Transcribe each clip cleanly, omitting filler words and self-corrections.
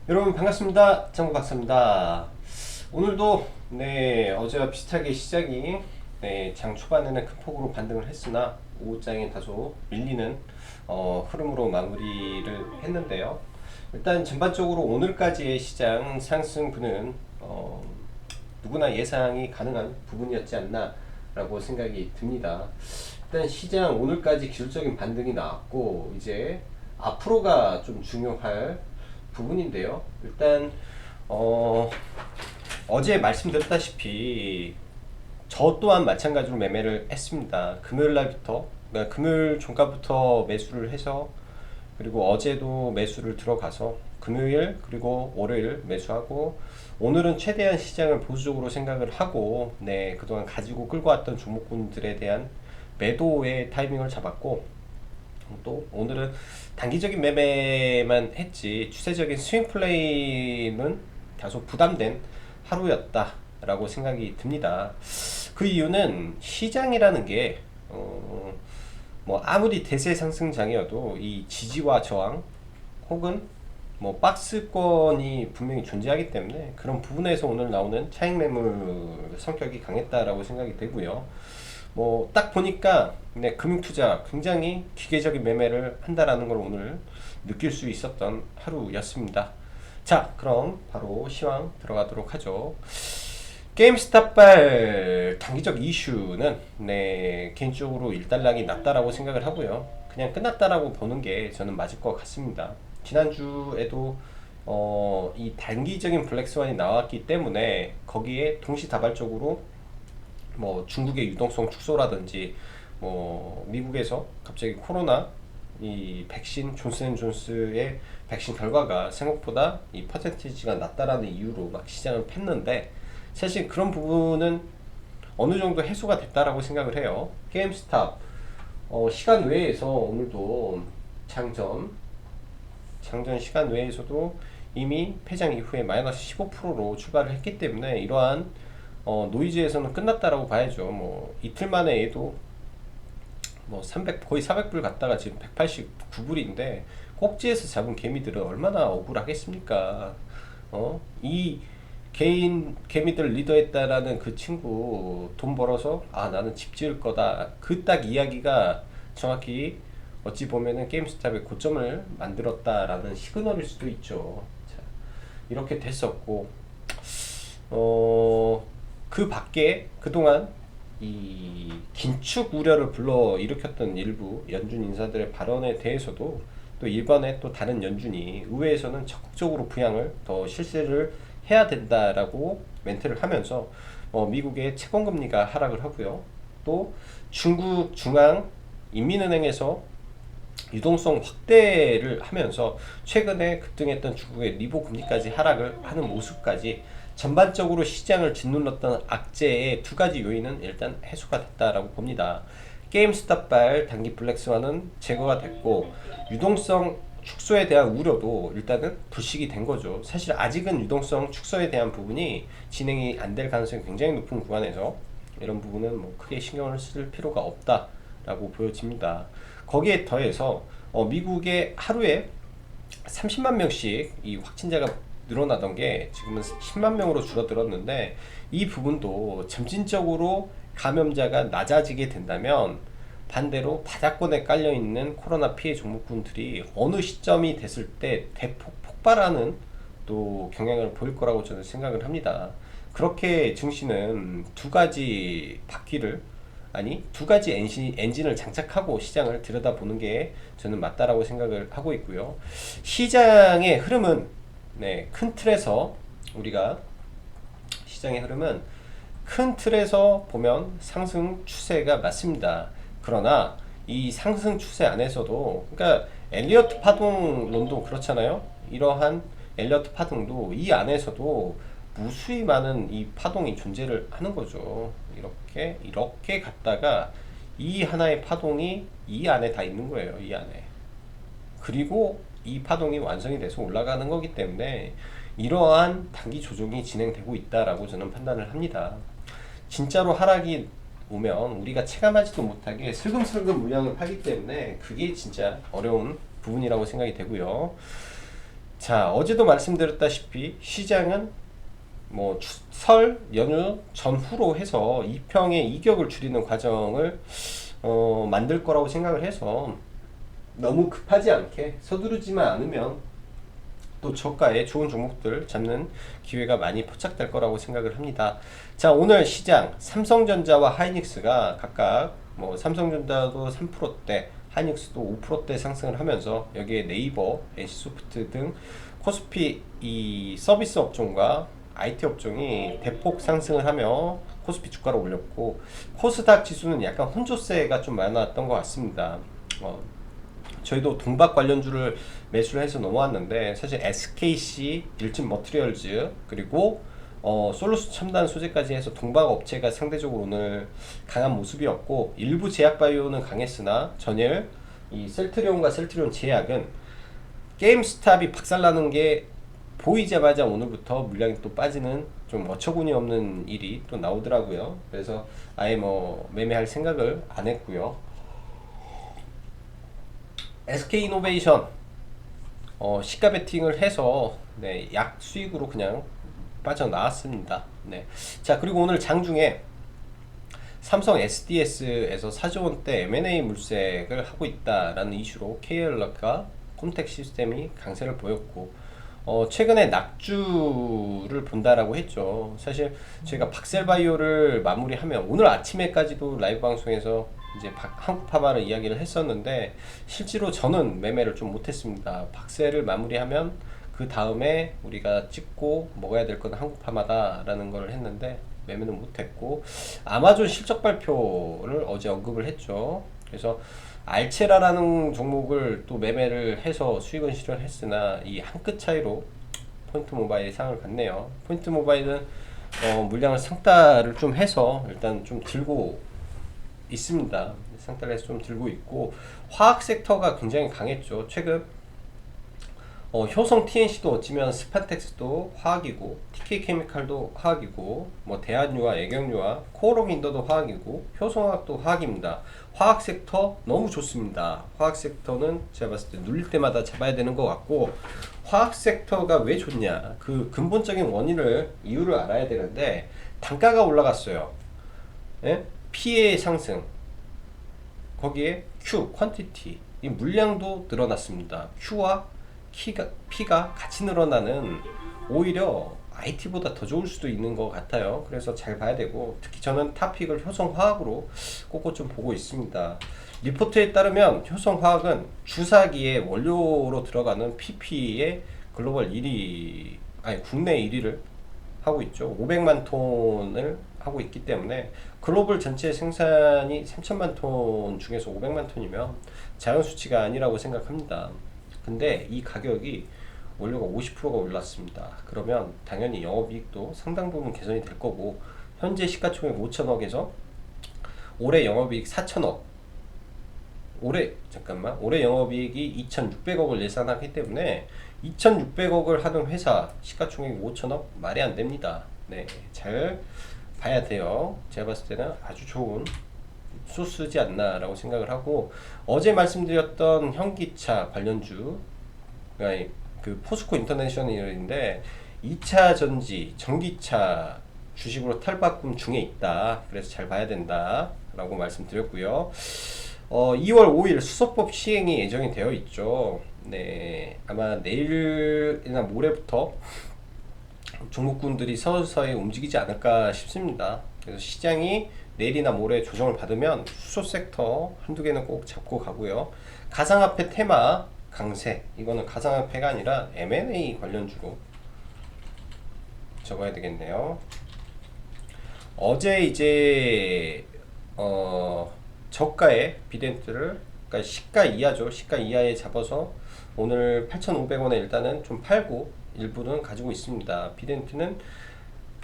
여러분 반갑습니다. 장구 박사입니다. 오늘도 어제와 비슷하게 시장이 장 초반에는 큰 폭으로 반등을 했으나 오후장에 다소 밀리는 흐름으로 마무리를 했는데요. 일단 전반적으로 오늘까지의 시장 상승분은 누구나 예상이 가능한 부분이었지 않나 라고 생각이 듭니다. 일단 시장 오늘까지 기술적인 반등이 나왔고, 이제 앞으로가 좀 중요할 부분인데요. 일단 어제 말씀드렸다시피 저 또한 마찬가지로 매매를 했습니다. 금요일 날부터, 그러니까 금요일 종가부터 매수를 해서, 그리고 어제도 매수를 들어가서 금요일 그리고 월요일 매수하고, 오늘은 최대한 시장을 보수적으로 생각을 하고 그동안 가지고 끌고 왔던 종목군들에 대한 매도의 타이밍을 잡았고, 또 오늘은 단기적인 매매만 했지 추세적인 스윙 플레이는 다소 부담된 하루였다라고 생각이 듭니다. 그 이유는 시장이라는 게 뭐 아무리 대세 상승장이어도 이 지지와 저항 혹은 뭐 박스권이 분명히 존재하기 때문에 그런 부분에서 오늘 나오는 차익 매물 성격이 강했다라고 생각이 되고요. 뭐 딱 보니까 금융투자 굉장히 기계적인 매매를 한다라는 걸 오늘 느낄 수 있었던 하루였습니다. 자, 그럼 바로 시황 들어가도록 하죠. 게임스탑발 단기적 이슈는 개인적으로 일단락이 났다라고 생각을 하고요. 그냥 끝났다라고 보는 게 저는 맞을 것 같습니다. 지난주에도 이 단기적인 블랙스완이 나왔기 때문에 거기에 동시다발적으로 뭐 중국의 유동성 축소라든지 뭐 미국에서 갑자기 코로나 이 백신 존슨앤존스의 백신 결과가 생각보다 이 퍼센티지가 낮다라는 이유로 막 시장을 팼는데, 사실 그런 부분은 어느 정도 해소가 됐다라고 생각을 해요. 게임스탑 시간 외에서 오늘도 장전 시간 외에서도 이미 폐장 이후에 마이너스 15%로 출발을 했기 때문에 이러한 노이즈에서는 끝났다라고 봐야죠. 뭐 이틀 만에 얘도 뭐 300 거의 400불 갔다가 지금 189불인데 꼭지에서 잡은 개미들은 얼마나 억울하겠습니까? 이 개인 개미들 리더했다라는 그 친구 돈 벌어서 나는 집 지을 거다, 그 딱 이야기가 정확히 어찌 보면은 게임스탑의 고점을 만들었다라는 시그널일 수도 있죠. 자, 이렇게 됐었고, 그 밖에 그동안 이 긴축 우려를 불러 일으켰던 일부 연준 인사들의 발언에 대해서도 또 이번에 또 다른 연준이 의회에서는 적극적으로 부양을 더 실시를 해야 된다라고 멘트를 하면서 미국의 채권금리가 하락을 하고요. 또 중국 중앙 인민은행에서 유동성 확대를 하면서 최근에 급등했던 중국의 리보 금리까지 하락을 하는 모습까지 전반적으로 시장을 짓눌렀던 악재의 두 가지 요인은 일단 해소가 됐다라고 봅니다. 게임스탑발 단기 블랙스완은 제거가 됐고, 유동성 축소에 대한 우려도 일단은 불식이 된 거죠. 사실 아직은 유동성 축소에 대한 부분이 진행이 안 될 가능성이 굉장히 높은 구간에서 이런 부분은 뭐 크게 신경을 쓸 필요가 없다라고 보여집니다. 거기에 더해서 미국의 하루에 30만 명씩 이 확진자가 늘어나던 게 지금은 10만 명으로 줄어들었는데, 이 부분도 점진적으로 감염자가 낮아지게 된다면 반대로 바닥권에 깔려있는 코로나 피해 종목군들이 어느 시점이 됐을 때 대폭 폭발하는 또 경향을 보일 거라고 저는 생각을 합니다. 그렇게 증시는 두 가지 바퀴를, 아니 두 가지 엔진을 장착하고 시장을 들여다보는 게 저는 맞다라고 생각을 하고 있고요. 시장의 흐름은 큰 틀에서 우리가 시장의 흐름은 큰 틀에서 보면 상승 추세가 맞습니다. 그러나 이 상승 추세 안에서도, 그러니까 엘리어트 파동론도 그렇잖아요. 이러한 엘리어트 파동도 이 안에서도 무수히 많은 이 파동이 존재를 하는 거죠. 이렇게 갔다가 이 하나의 파동이 이 안에 다 있는 거예요. 이 안에. 그리고 이 파동이 완성이 돼서 올라가는 거기 때문에 이러한 단기 조정이 진행되고 있다라고 저는 판단을 합니다. 진짜로 하락이 오면 우리가 체감하지도 못하게 슬금슬금 물량을 팔기 때문에 그게 진짜 어려운 부분이라고 생각이 되고요. 자, 어제도 말씀드렸다시피 시장은 뭐 설 연휴 전후로 해서 이평의 이격을 줄이는 과정을 만들 거라고 생각을 해서 너무 급하지 않게 서두르지만 않으면 또 저가의 좋은 종목들 잡는 기회가 많이 포착될 거라고 생각을 합니다. 자, 오늘 시장 삼성전자와 하이닉스가 각각 뭐 삼성전자도 3%대, 하이닉스도 5%대 상승을 하면서 여기에 네이버, NC소프트 등 코스피 이 서비스 업종과 IT 업종이 대폭 상승을 하며 코스피 주가를 올렸고, 코스닥 지수는 약간 혼조세가 좀 많았던 것 같습니다. 저희도 동박 관련주를 매수를 해서 넘어왔는데, 사실 SKC, 일진 머티리얼즈, 그리고 솔루스 첨단 소재까지 해서 동박 업체가 상대적으로 오늘 강한 모습이었고, 일부 제약바이오는 강했으나 전일 이 셀트리온과 셀트리온 제약은 게임스탑이 박살나는 게 보이자마자 오늘부터 물량이 또 빠지는 좀 어처구니 없는 일이 또 나오더라고요. 그래서 아예 뭐 매매할 생각을 안 했고요. SK이노베이션 시가 베팅을 해서 네, 약 수익으로 그냥 빠져나왔습니다. 네. 자, 그리고 오늘 장중에 삼성 SDS에서 4조 원대 M&A 물색을 하고 있다라는 이슈로 KL락과 콘텍 시스템이 강세를 보였고, 최근에 낙주를 본다라고 했죠. 사실 제가 박셀바이오를 마무리하면 오늘 아침에까지도 라이브 방송에서 이제 한국파마를 이야기를 했었는데, 실제로 저는 매매를 좀 못했습니다. 박셀을 마무리하면 그 다음에 우리가 찍고 먹어야 될 건 한국파마다라는 걸 했는데 매매는 못했고, 아마존 실적 발표를 어제 언급을 했죠. 그래서 알체라라는 종목을 또 매매를 해서 수익은 실현했으나 이 한 끗 차이로 포인트 모바일이 상을 갔네요. 포인트 모바일은 물량을 상따를 좀 해서 일단 좀 들고 있습니다. 상따를 해서 좀 들고 있고, 화학 섹터가 굉장히 강했죠. 최근 효성 TNC도 어찌면 스파텍스도 화학이고, TK케미칼도 화학이고, 뭐 대한유화, 애경유화, 코오롱인더도 화학이고, 효성화학도 화학입니다. 화학 섹터 너무 좋습니다. 화학 섹터는 제가 봤을 때 눌릴 때마다 잡아야 되는 것 같고, 화학 섹터가 왜 좋냐, 그 근본적인 원인을 이유를 알아야 되는데, 단가가 올라갔어요. 예? P의 상승, 거기에 Q, 퀀티티, 이 물량도 늘어났습니다. Q와 P가 같이 늘어나는 오히려 IT보다 더 좋을 수도 있는 것 같아요. 그래서 잘 봐야 되고, 특히 저는 탑픽을 효성화학으로 꼭 좀 보고 있습니다. 리포트에 따르면 효성화학은 주사기의 원료로 들어가는 PP의 글로벌 1위, 아니 국내 1위를 하고 있죠. 500만 톤을 하고 있기 때문에 글로벌 전체 생산이 3천만 톤 중에서 500만 톤이면 작은 수치가 아니라고 생각합니다. 근데 이 가격이 원료가 50%가 올랐습니다. 그러면 당연히 영업이익도 상당 부분 개선이 될 거고, 현재 시가총액 5천억에서 올해 영업이익 4천억, 올해 영업이익이 2,600억을 예상하기 때문에 2,600억을 하는 회사 시가총액 5천억 말이 안 됩니다. 네, 잘 봐야 돼요. 제가 봤을 때는 아주 좋은 소스지 않나라고 생각을 하고, 어제 말씀드렸던 현기차 관련주, 그러니까 그 포스코 인터내셔널인데 2차 전지 전기차 주식으로 탈바꿈 중에 있다. 그래서 잘 봐야 된다 라고 말씀드렸고요. 2월 5일 수소법 시행이 예정이 되어 있죠. 네, 아마 내일이나 모레부터 종목군들이 서서히 움직이지 않을까 싶습니다. 그래서 시장이 내일이나 모레 조정을 받으면 수소 섹터 한두 개는 꼭 잡고 가고요. 가상화폐 테마 강세, 이거는 가상화폐가 아니라 M&A 관련주로 적어야 되겠네요. 어제 이제 저가의 비덴트를, 그러니까 시가 이하죠. 시가 이하에 잡아서 오늘 8,500원에 일단은 좀 팔고 일부는 가지고 있습니다. 비덴트는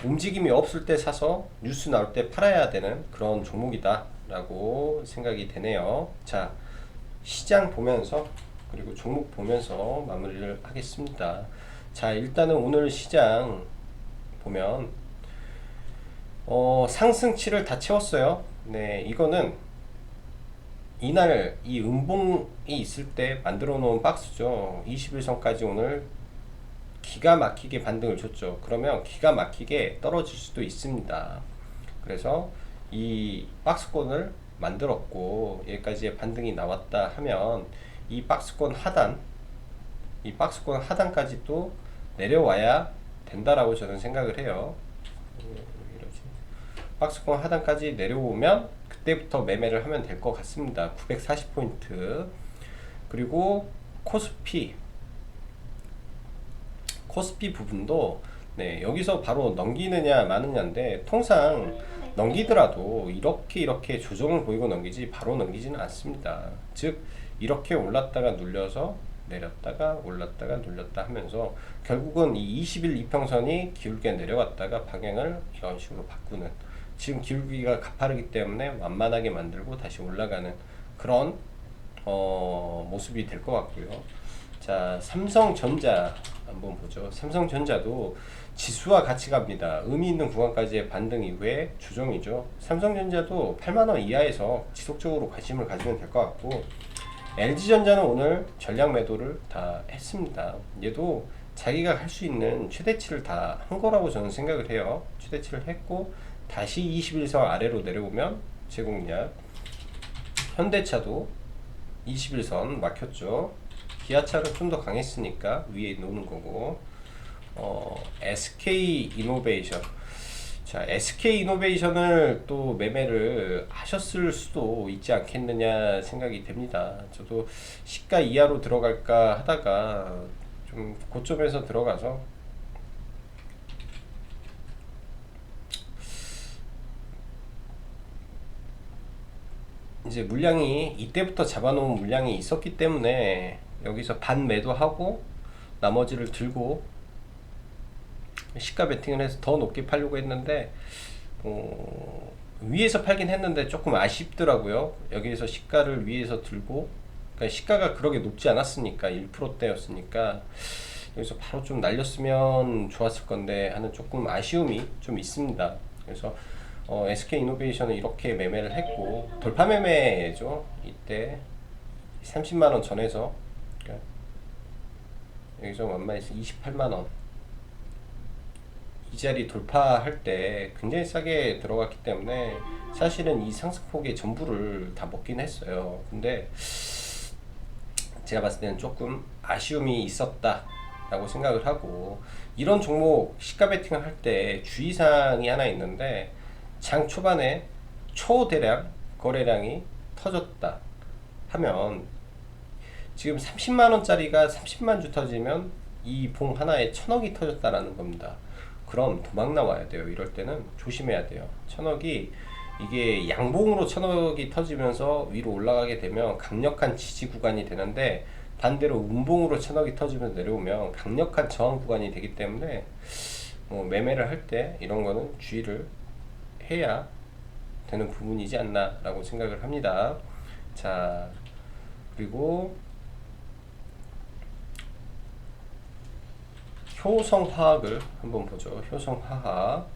움직임이 없을 때 사서 뉴스 나올 때 팔아야 되는 그런 종목이다 라고 생각이 되네요. 자, 시장 보면서 그리고 종목 보면서 마무리를 하겠습니다. 자, 일단은 오늘 시장 보면 상승치를 다 채웠어요. 네, 이거는 이날 이 음봉이 있을 때 만들어 놓은 박스죠. 21선까지 오늘 기가 막히게 반등을 줬죠. 그러면 기가 막히게 떨어질 수도 있습니다. 그래서 이 박스권을 만들었고 여기까지의 반등이 나왔다 하면 이 박스권 하단까지 또 내려와야 된다라고 저는 생각을 해요. 이러지. 박스권 하단까지 내려오면 그때부터 매매를 하면 될 것 같습니다. 940포인트. 그리고 코스피 부분도 네, 여기서 바로 넘기느냐 마느냐인데 통상 넘기더라도 이렇게 조정을 보이고 넘기지 바로 넘기지는 않습니다. 즉 이렇게 올랐다가 눌려서 내렸다가 올랐다가 눌렸다 하면서 결국은 이 20일 이평선이 기울게 내려갔다가 방향을 이런 식으로 바꾸는, 지금 기울기가 가파르기 때문에 완만하게 만들고 다시 올라가는 그런 모습이 될 것 같고요. 자, 삼성전자 한번 보죠. 삼성전자도 지수와 같이 갑니다. 의미 있는 구간까지의 반등 이후에 조정이죠. 삼성전자도 8만원 이하에서 지속적으로 관심을 가지면 될 것 같고, LG전자는 오늘 전략 매도를 다 했습니다. 얘도 자기가 할 수 있는 최대치를 다 한 거라고 저는 생각을 해요. 최대치를 했고 다시 21선 아래로 내려오면 제공량. 현대차도 21선 막혔죠. 기아차는 좀 더 강했으니까 위에 놓는 거고, SK이노베이션. 자, SK이노베이션을 또 매매를 하셨을 수도 있지 않겠느냐 생각이 됩니다. 저도 시가 이하로 들어갈까 하다가 좀 고점에서 들어가서 이제 물량이 이때부터 잡아놓은 물량이 있었기 때문에 여기서 반 매도하고 나머지를 들고 시가 베팅을 해서 더 높게 팔려고 했는데 위에서 팔긴 했는데 조금 아쉽더라고요. 여기에서 시가를 위에서 들고, 그러니까 시가가 그렇게 높지 않았으니까 1%대였으니까 여기서 바로 좀 날렸으면 좋았을 건데 하는 조금 아쉬움이 좀 있습니다. 그래서 SK이노베이션은 이렇게 매매를 했고, 돌파 매매죠. 이때 30만원 전에서, 그러니까 여기서 완만해서 28만원 이 자리 돌파할 때 굉장히 싸게 들어갔기 때문에 사실은 이 상승폭의 전부를 다 먹긴 했어요. 근데 제가 봤을 때는 조금 아쉬움이 있었다 라고 생각을 하고, 이런 종목 시가 베팅을 할 때 주의사항이 하나 있는데, 장 초반에 초대량 거래량이 터졌다 하면, 지금 30만원짜리가 30만 주 터지면 이 봉 하나에 1000억이 터졌다라는 겁니다. 그럼 도망 나와야 돼요. 이럴 때는 조심해야 돼요. 1000억이, 이게 양봉으로 1000억이 터지면서 위로 올라가게 되면 강력한 지지 구간이 되는데, 반대로 음봉으로 1000억이 터지면서 내려오면 강력한 저항 구간이 되기 때문에 매매를 할 때 이런 거는 주의를 해야 되는 부분이지 않나 라고 생각을 합니다. 자, 그리고 효성화학을 한번 보죠. 효성화학.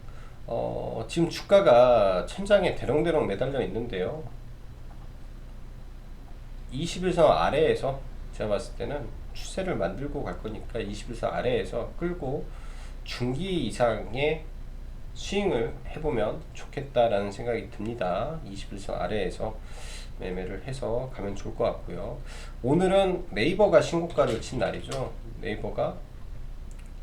지금 주가가 천장에 대롱대롱 매달려 있는데요. 21선 아래에서 제가 봤을 때는 추세를 만들고 갈 거니까 21선 아래에서 끌고 중기 이상의 스윙을 해보면 좋겠다라는 생각이 듭니다. 21선 아래에서 매매를 해서 가면 좋을 것 같고요. 오늘은 네이버가 신고가를 친 날이죠. 네이버가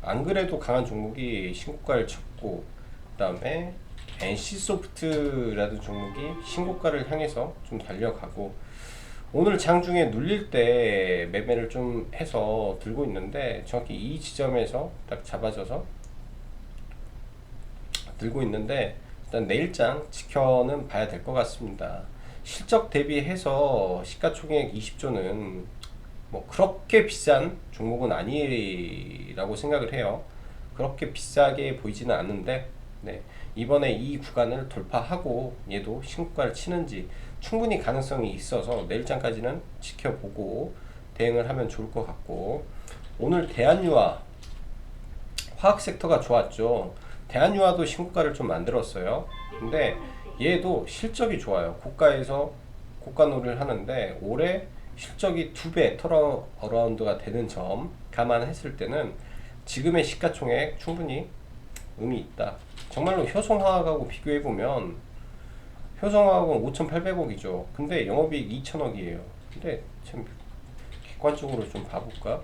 안 그래도 강한 종목이 신고가를 쳤고, 그 다음에 NC소프트라는 종목이 신고가를 향해서 좀 달려가고, 오늘 장중에 눌릴 때 매매를 좀 해서 들고 있는데, 정확히 이 지점에서 딱 잡아져서 들고 있는데, 일단 내일장 지켜는 봐야 될 것 같습니다. 실적 대비해서 시가총액 20조는 뭐 그렇게 비싼 종목은 아니라고 생각을 해요. 그렇게 비싸게 보이지는 않는데, 네, 이번에 이 구간을 돌파하고 얘도 신고가를 치는지 충분히 가능성이 있어서 내일장까지는 지켜보고 대응을 하면 좋을 것 같고, 오늘 대한유화 화학 섹터가 좋았죠. 대한유화도 신고가를 좀 만들었어요. 근데 얘도 실적이 좋아요. 고가에서 고가놀이를 하는데 올해 실적이 2배 턴어라운드가 되는 점 감안했을 때는 지금의 시가총액 충분히 의미 있다. 정말로 효성화학하고 비교해보면 효성화학은 5,800억이죠. 근데 영업이익 2,000억이에요. 근데 참 객관적으로 좀 봐볼까?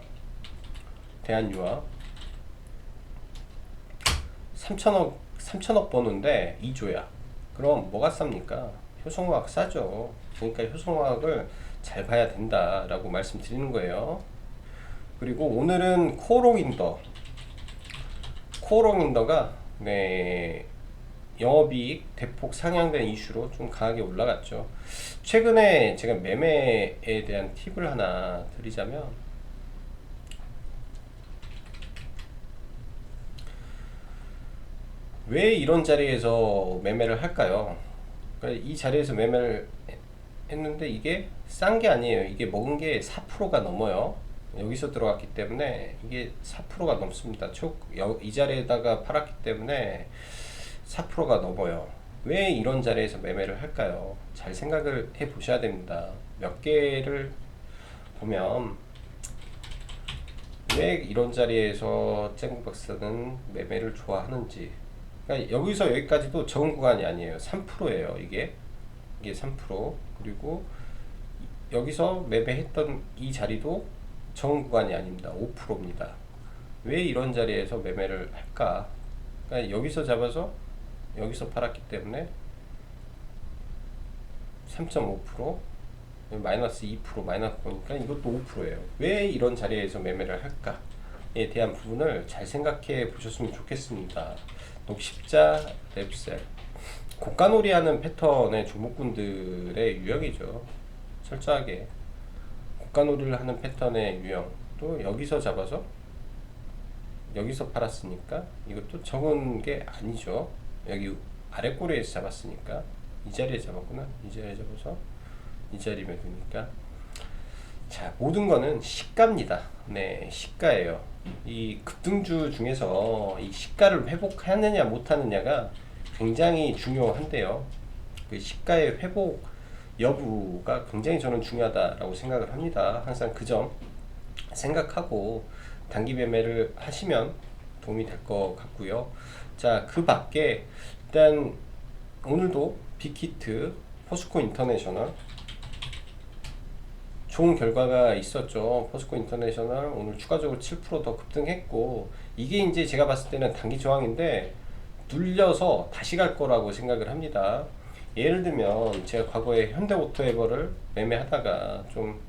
대한유화 3천억 버는데 2조야. 그럼 뭐가 쌉니까? 효성화학 싸죠. 그러니까 효성화학을 잘 봐야 된다라고 말씀드리는 거예요. 그리고 오늘은 코오롱인더가 네, 영업이익 대폭 상향된 이슈로 좀 강하게 올라갔죠. 최근에 제가 매매에 대한 팁을 하나 드리자면, 왜 이런 자리에서 매매를 할까요? 그러니까 이 자리에서 매매를 했는데 이게 싼 게 아니에요. 이게 먹은 게 4%가 넘어요. 여기서 들어갔기 때문에 이게 4%가 넘습니다. 이 자리에다가 팔았기 때문에 4%가 넘어요. 왜 이런 자리에서 매매를 할까요? 잘 생각을 해 보셔야 됩니다. 몇 개를 보면 왜 이런 자리에서 쨍박사는 매매를 좋아하는지. 그러니까 여기서 여기까지도 적은 구간이 아니에요. 3%예요. 이게 3%. 그리고 여기서 매매했던 이 자리도 적은 구간이 아닙니다. 5%입니다. 왜 이런 자리에서 매매를 할까? 그러니까 여기서 잡아서 여기서 팔았기 때문에 3.5%, 마이너스 2%, 마이너스 보니까 이것도 5%예요. 왜 이런 자리에서 매매를 할까에 대한 부분을 잘 생각해 보셨으면 좋겠습니다. 녹십자, 랩셀, 고가놀이 하는 패턴의 종목군들의 유형이죠. 철저하게 고가놀이를 하는 패턴의 유형. 또 여기서 잡아서 여기서 팔았으니까 이것도 적은 게 아니죠. 여기 아래 꼬리에서 잡았으니까 이 자리에 잡았구나. 이 자리에 잡아서 이 자리 매도니까. 자, 모든 거는 시가입니다. 네, 시가예요. 이 급등주 중에서 이 시가를 회복하느냐 못하느냐가 굉장히 중요한데요. 그 시가의 회복 여부가 굉장히 저는 중요하다라고 생각을 합니다. 항상 그 점 생각하고 단기 매매를 하시면 도움이 될 것 같고요. 자, 그 밖에 일단 오늘도 빅히트, 포스코 인터내셔널 좋은 결과가 있었죠. 포스코 인터내셔널 오늘 추가적으로 7%더 급등했고, 이게 이제 제가 봤을 때는 단기 저항인데 눌려서 다시 갈 거라고 생각을 합니다. 예를 들면 제가 과거에 현대오토에버를 매매하다가 좀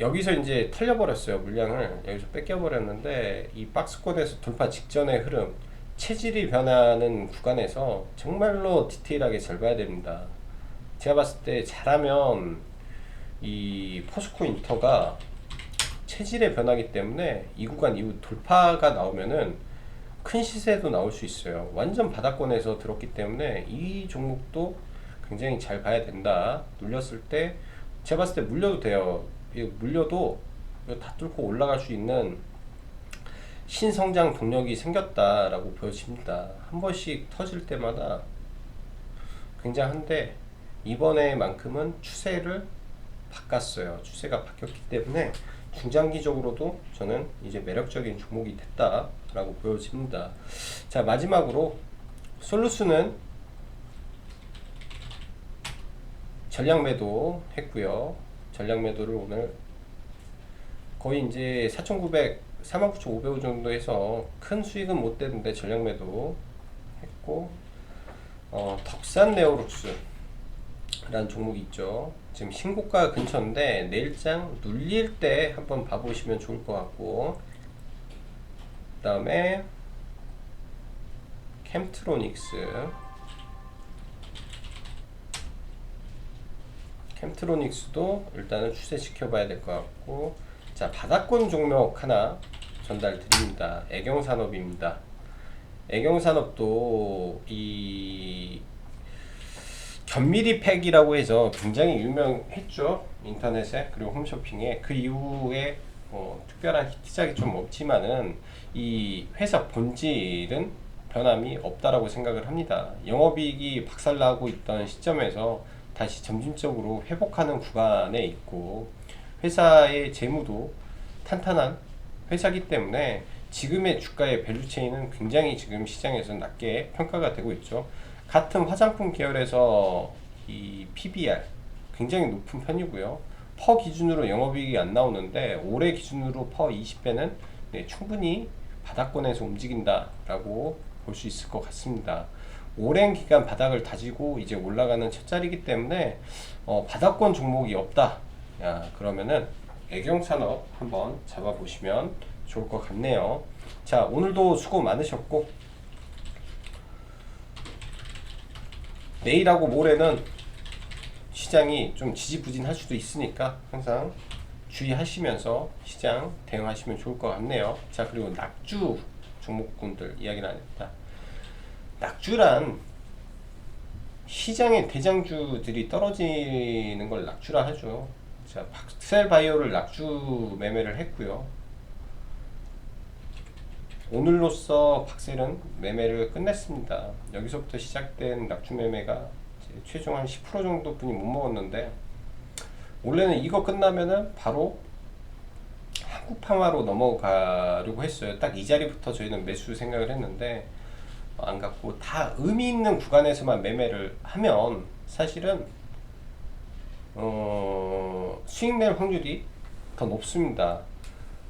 여기서 이제 털려버렸어요. 물량을 여기서 뺏겨버렸는데, 이 박스권에서 돌파 직전의 흐름, 체질이 변하는 구간에서 정말로 디테일하게 잘 봐야 됩니다. 제가 봤을 때 잘하면 이 포스코 인터가 체질의 변화기 때문에 이 구간 이후 돌파가 나오면은 큰 시세도 나올 수 있어요. 완전 바닥권에서 들었기 때문에 이 종목도 굉장히 잘 봐야 된다. 눌렸을 때 제가 봤을 때 물려도 돼요. 물려도 이거 다 뚫고 올라갈 수 있는 신성장 동력이 생겼다라고 보여집니다. 한 번씩 터질 때마다 굉장한데 이번에만큼은 추세를 바꿨어요. 추세가 바뀌었기 때문에 중장기적으로도 저는 이제 매력적인 종목이 됐다라고 보여집니다. 자, 마지막으로 솔루스는 전량 매도 했고요. 전량 매도를 오늘 거의 이제 4,900, 49,500원 정도 해서 큰 수익은 못 되는데 전량 매도 했고, 덕산 네오룩스 라는 종목이 있죠. 지금 신고가 근처인데 내일장 눌릴 때 한번 봐보시면 좋을 것 같고, 그 다음에 캠트로닉스도 일단은 추세 지켜봐야 될 것 같고, 자, 바닥권 종목 하나 전달 드립니다. 애경산업입니다. 애경산업도 이 견미리팩이라고 해서 굉장히 유명했죠. 인터넷에, 그리고 홈쇼핑에. 그 이후에 특별한 히트작이 좀 없지만은 이 회사 본질은 변함이 없다라고 생각을 합니다. 영업이익이 박살나고 있던 시점에서 다시 점진적으로 회복하는 구간에 있고, 회사의 재무도 탄탄한 회사기 때문에 지금의 주가의 밸류 체인은 굉장히 지금 시장에서 낮게 평가가 되고 있죠. 같은 화장품 계열에서 이 PBR 굉장히 높은 편이고요. 퍼 기준으로 영업이익이 안 나오는데 올해 기준으로 퍼 20배는 충분히 바닥권에서 움직인다라고 볼 수 있을 것 같습니다. 오랜 기간 바닥을 다지고 이제 올라가는 첫 자리이기 때문에 바닥권 종목이 없다. 야, 그러면은 애경산업 한번 잡아보시면 좋을 것 같네요. 자, 오늘도 수고 많으셨고 내일하고 모레는 시장이 좀 지지부진할 수도 있으니까 항상 주의하시면서 시장 대응하시면 좋을 것 같네요. 자, 그리고 낙주 종목군들 이야기를 안 했다. 낙주란 시장의 대장주들이 떨어지는 걸 낙주라 하죠. 자, 박셀바이오를 낙주 매매를 했고요. 오늘로써 박셀은 매매를 끝냈습니다. 여기서부터 시작된 낙주 매매가 최종 한 10% 정도뿐이 못 먹었는데 원래는 이거 끝나면은 바로 한국파마로 넘어가려고 했어요. 딱 이 자리부터 저희는 매수 생각을 했는데 안 갔고, 다 의미 있는 구간에서만 매매를 하면 사실은 수익 낼 확률이 더 높습니다.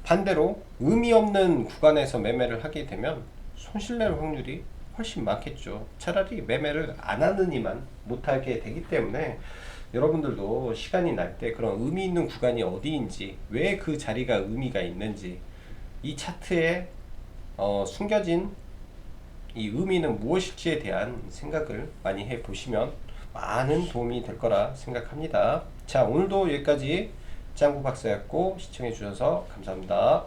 반대로 의미 없는 구간에서 매매를 하게 되면 손실 낼 확률이 훨씬 많겠죠. 차라리 매매를 안 하느니만 못하게 되기 때문에 여러분들도 시간이 날 때 그런 의미 있는 구간이 어디인지, 왜 그 자리가 의미가 있는지, 이 차트에 숨겨진 이 의미는 무엇일지에 대한 생각을 많이 해 보시면 많은 도움이 될 거라 생각합니다. 자, 오늘도 여기까지 짱구 박사였고 시청해 주셔서 감사합니다.